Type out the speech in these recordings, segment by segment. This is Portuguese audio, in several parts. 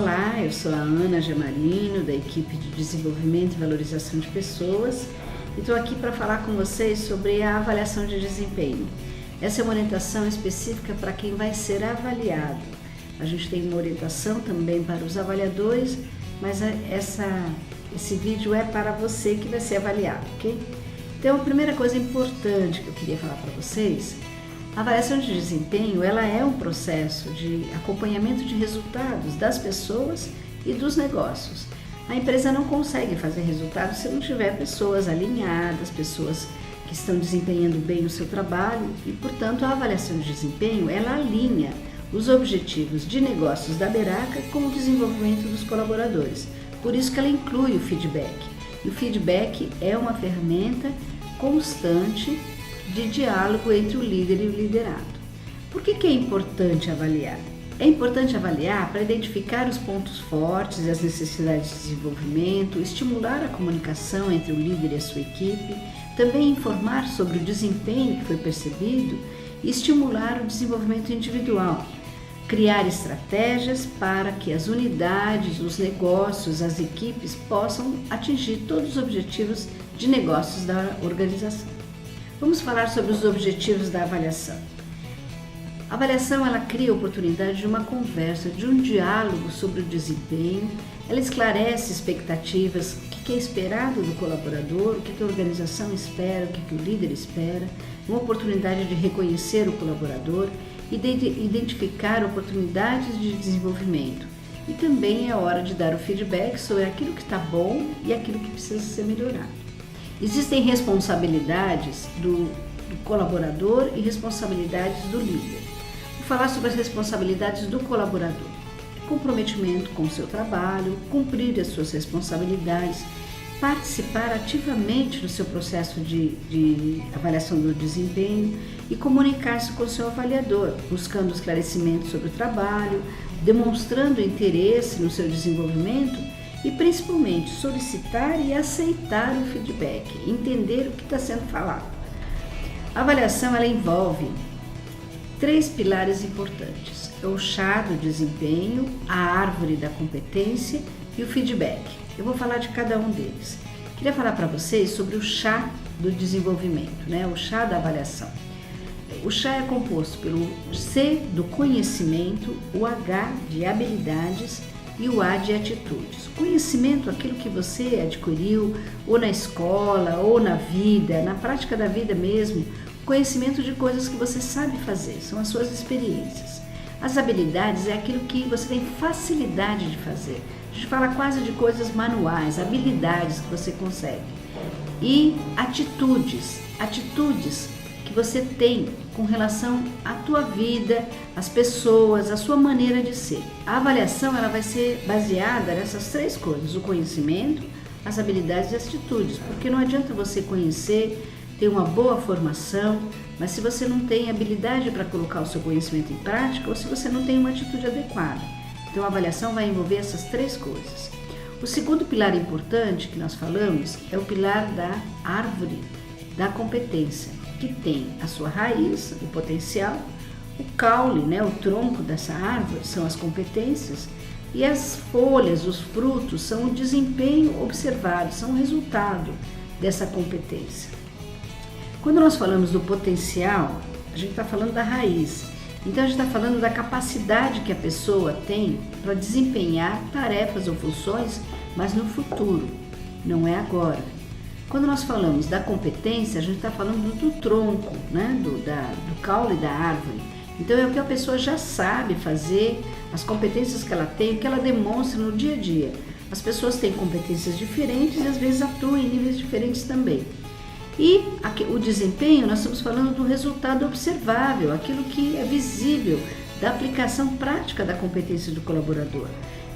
Olá, eu sou a Ana Gemarino, da equipe de Desenvolvimento e Valorização de Pessoas, e estou aqui para falar com vocês sobre a avaliação de desempenho. Essa é uma orientação específica para quem vai ser avaliado. A gente tem uma orientação também para os avaliadores, mas esse vídeo é para você que vai ser avaliado, ok? Então, a primeira coisa importante que eu queria falar para vocês, a avaliação de desempenho, ela é um processo de acompanhamento de resultados das pessoas e dos negócios. A empresa não consegue fazer resultados se não tiver pessoas alinhadas, pessoas que estão desempenhando bem o seu trabalho e, portanto, a avaliação de desempenho, ela alinha os objetivos de negócios da Beraca com o desenvolvimento dos colaboradores. Por isso que ela inclui o feedback. E o feedback é uma ferramenta constante de diálogo entre o líder e o liderado. Por que é importante avaliar? É importante avaliar para identificar os pontos fortes e as necessidades de desenvolvimento, estimular a comunicação entre o líder e a sua equipe, também informar sobre o desempenho que foi percebido e estimular o desenvolvimento individual, criar estratégias para que as unidades, os negócios, as equipes possam atingir todos os objetivos de negócios da organização. Vamos falar sobre os objetivos da avaliação. A avaliação, ela cria a oportunidade de uma conversa, de um diálogo sobre o desempenho, ela esclarece expectativas, o que é esperado do colaborador, o que a organização espera, o que o líder espera, uma oportunidade de reconhecer o colaborador e de identificar oportunidades de desenvolvimento. E também é hora de dar o feedback sobre aquilo que está bom e aquilo que precisa ser melhorado. Existem responsabilidades do colaborador e responsabilidades do líder. Vou falar sobre as responsabilidades do colaborador. Comprometimento com o seu trabalho, cumprir as suas responsabilidades, participar ativamente no seu processo de avaliação do desempenho e comunicar-se com o seu avaliador, buscando esclarecimento sobre o trabalho, demonstrando interesse no seu desenvolvimento e principalmente solicitar e aceitar o feedback, entender o que está sendo falado. A avaliação, ela envolve 3 pilares importantes: o chá do desempenho, a árvore da competência e o feedback. Eu vou falar de cada um deles. Queria falar para vocês sobre o chá do desenvolvimento, o chá da avaliação. O chá é composto pelo C do conhecimento, o H de habilidades e o A de atitudes. Conhecimento, aquilo que você adquiriu ou na escola, ou na vida, na prática da vida mesmo, conhecimento de coisas que você sabe fazer, são as suas experiências. As habilidades é aquilo que você tem facilidade de fazer. A gente fala quase de coisas manuais, habilidades que você consegue. E atitudes que você tem com relação à tua vida, às pessoas, à sua maneira de ser. A avaliação, ela vai ser baseada nessas 3 coisas: o conhecimento, as habilidades e as atitudes, porque não adianta você conhecer, ter uma boa formação, mas se você não tem habilidade para colocar o seu conhecimento em prática ou se você não tem uma atitude adequada. Então, a avaliação vai envolver essas 3 coisas. O segundo pilar importante que nós falamos é o pilar da árvore da competência, que tem a sua raiz, o potencial, o caule, o tronco dessa árvore são as competências e as folhas, os frutos são o desempenho observado, são o resultado dessa competência. Quando nós falamos do potencial, a gente está falando da raiz. Então, a gente está falando da capacidade que a pessoa tem para desempenhar tarefas ou funções, mas no futuro, não é agora. Quando nós falamos da competência, a gente está falando do tronco, do caule da árvore. Então, é o que a pessoa já sabe fazer, as competências que ela tem, o que ela demonstra no dia a dia. As pessoas têm competências diferentes e às vezes atuam em níveis diferentes também. E o desempenho, nós estamos falando do resultado observável, aquilo que é visível da aplicação prática da competência do colaborador.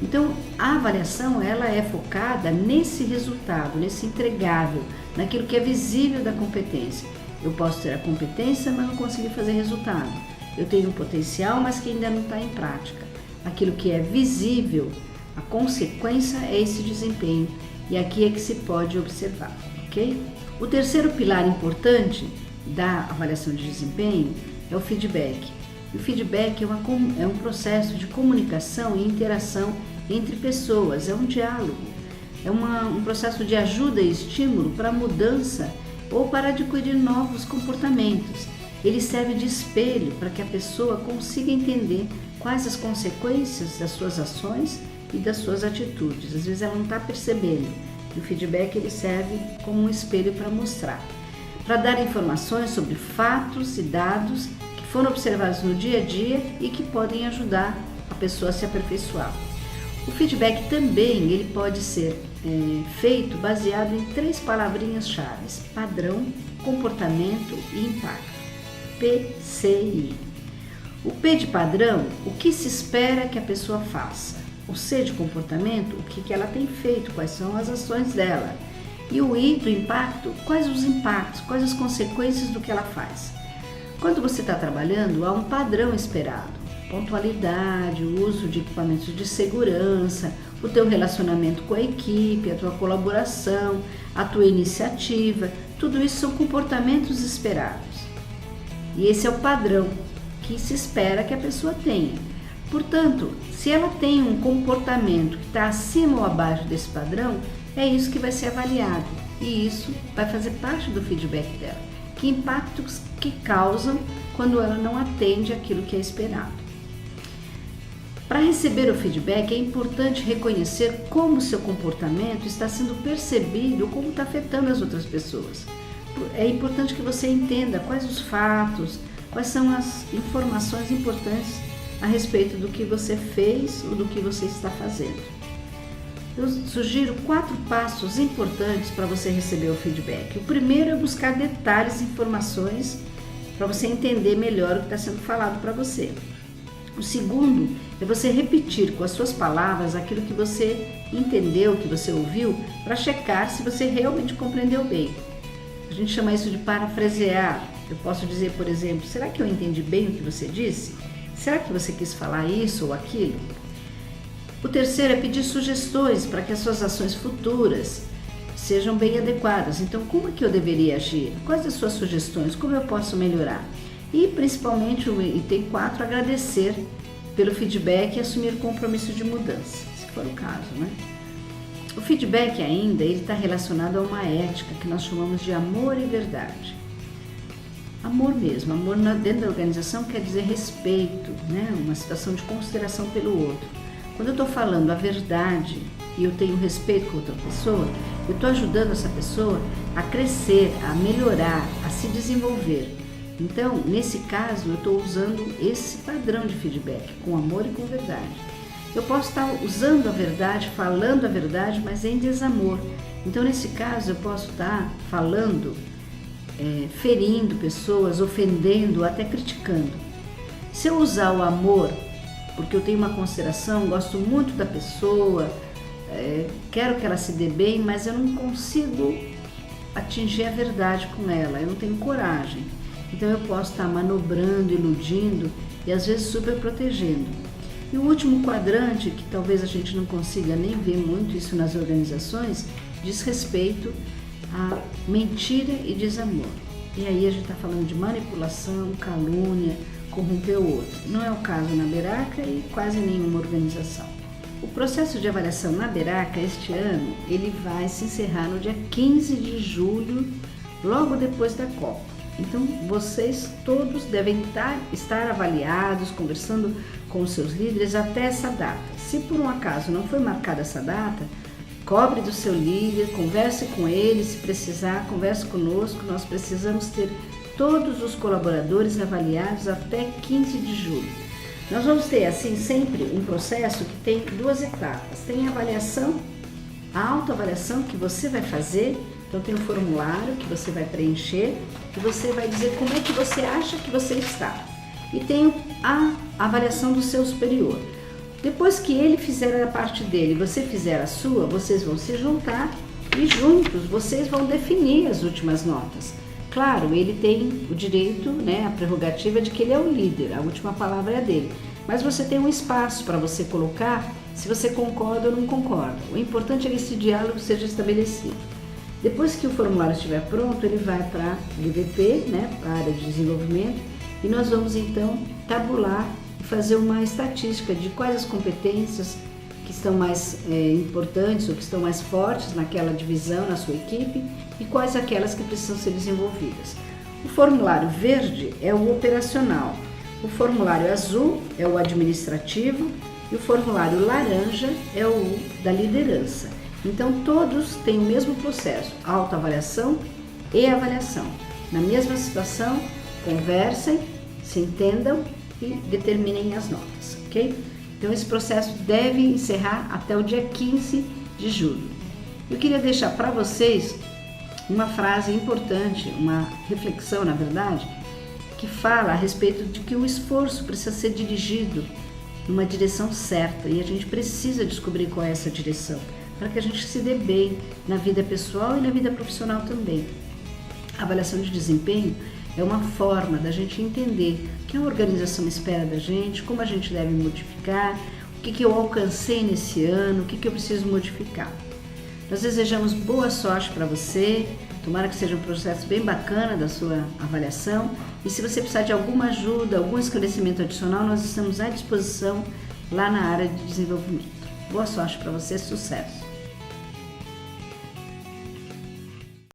Então, a avaliação, ela é focada nesse resultado, nesse entregável, naquilo que é visível da competência. Eu posso ter a competência, mas não conseguir fazer resultado. Eu tenho um potencial, mas que ainda não está em prática. Aquilo que é visível, a consequência é esse desempenho, e aqui é que se pode observar, ok? O terceiro pilar importante da avaliação de desempenho é o feedback. O feedback é um processo de comunicação e interação entre pessoas, é um diálogo, é um processo de ajuda e estímulo para a mudança ou para adquirir novos comportamentos. Ele serve de espelho para que a pessoa consiga entender quais as consequências das suas ações e das suas atitudes. Às vezes ela não está percebendo. E o feedback ele serve como um espelho para mostrar, para dar informações sobre fatos e dados que foram observados no dia a dia e que podem ajudar a pessoa a se aperfeiçoar. O feedback também ele pode ser feito baseado em 3 palavrinhas-chave: padrão, comportamento e impacto. PCI. O P de padrão, o que se espera que a pessoa faça. O C de comportamento, o que ela tem feito, quais são as ações dela. E o I do impacto, quais os impactos, quais as consequências do que ela faz. Quando você está trabalhando, há um padrão esperado. Pontualidade, o uso de equipamentos de segurança, o teu relacionamento com a equipe, a tua colaboração, a tua iniciativa, tudo isso são comportamentos esperados. E esse é o padrão que se espera que a pessoa tenha. Portanto, se ela tem um comportamento que está acima ou abaixo desse padrão, é isso que vai ser avaliado e isso vai fazer parte do feedback dela. Que impactos que causam quando ela não atende aquilo que é esperado. Para receber o feedback, é importante reconhecer como o seu comportamento está sendo percebido ou como está afetando as outras pessoas. É importante que você entenda quais os fatos, quais são as informações importantes a respeito do que você fez ou do que você está fazendo. Eu sugiro 4 passos importantes para você receber o feedback. O primeiro é buscar detalhes e informações para você entender melhor o que está sendo falado para você. O segundo é você repetir com as suas palavras aquilo que você entendeu, que você ouviu, para checar se você realmente compreendeu bem. A gente chama isso de parafrasear. Eu posso dizer, por exemplo, será que eu entendi bem o que você disse? Será que você quis falar isso ou aquilo? O terceiro é pedir sugestões para que as suas ações futuras sejam bem adequadas. Então, como é que eu deveria agir? Quais as suas sugestões? Como eu posso melhorar? E, principalmente, o item 4, agradecer pelo feedback e assumir compromisso de mudança, se for o caso, né? O feedback ainda está relacionado a uma ética que nós chamamos de amor e verdade. Amor mesmo, amor dentro da organização quer dizer respeito, né? Uma situação de consideração pelo outro. Quando eu estou falando a verdade e eu tenho respeito com outra pessoa, eu estou ajudando essa pessoa a crescer, a melhorar, a se desenvolver. Então, nesse caso, eu estou usando esse padrão de feedback, com amor e com verdade. Eu posso estar usando a verdade, falando a verdade, mas em desamor. Então, nesse caso, eu posso estar falando, ferindo pessoas, ofendendo, até criticando. Se eu usar o amor, porque eu tenho uma consideração, gosto muito da pessoa, quero que ela se dê bem, mas eu não consigo atingir a verdade com ela, eu não tenho coragem. Então eu posso estar manobrando, iludindo e às vezes super protegendo. E o último quadrante, que talvez a gente não consiga nem ver muito isso nas organizações, diz respeito a mentira e desamor. E aí a gente está falando de manipulação, calúnia, corromper o outro. Não é o caso na Beraca e quase nenhuma organização. O processo de avaliação na Beraca este ano, ele vai se encerrar no dia 15 de julho, logo depois da Copa. Então, vocês todos devem estar avaliados, conversando com os seus líderes até essa data. Se por um acaso não foi marcada essa data, cobre do seu líder, converse com ele, se precisar, converse conosco. Nós precisamos ter todos os colaboradores avaliados até 15 de julho. Nós vamos ter, assim, sempre um processo que tem 2 etapas. Tem a avaliação, a autoavaliação que você vai fazer. Então tem um formulário que você vai preencher, que você vai dizer como é que você acha que você está. E tem a avaliação do seu superior. Depois que ele fizer a parte dele e você fizer a sua, vocês vão se juntar e juntos vocês vão definir as últimas notas. Claro, ele tem o direito, né, a prerrogativa de que ele é o líder, a última palavra é dele. Mas você tem um espaço para você colocar se você concorda ou não concorda. O importante é que esse diálogo seja estabelecido. Depois que o formulário estiver pronto, ele vai para a DVP, né, para a área de desenvolvimento, e nós vamos então tabular e fazer uma estatística de quais as competências que estão mais importantes ou que estão mais fortes naquela divisão, na sua equipe, e quais aquelas que precisam ser desenvolvidas. O formulário verde é o operacional, o formulário azul é o administrativo e o formulário laranja é o da liderança. Então todos têm o mesmo processo, autoavaliação e avaliação. Na mesma situação, conversem, se entendam e determinem as notas, ok? Então esse processo deve encerrar até o dia 15 de julho. Eu queria deixar para vocês uma frase importante, uma reflexão, na verdade, que fala a respeito de que o esforço precisa ser dirigido numa direção certa e a gente precisa descobrir qual é essa direção para que a gente se dê bem na vida pessoal e na vida profissional também. A avaliação de desempenho é uma forma da gente entender o que a organização espera da gente, como a gente deve modificar, o que eu alcancei nesse ano, o que eu preciso modificar. Nós desejamos boa sorte para você, tomara que seja um processo bem bacana da sua avaliação e se você precisar de alguma ajuda, algum esclarecimento adicional, nós estamos à disposição lá na área de desenvolvimento. Boa sorte para você, sucesso!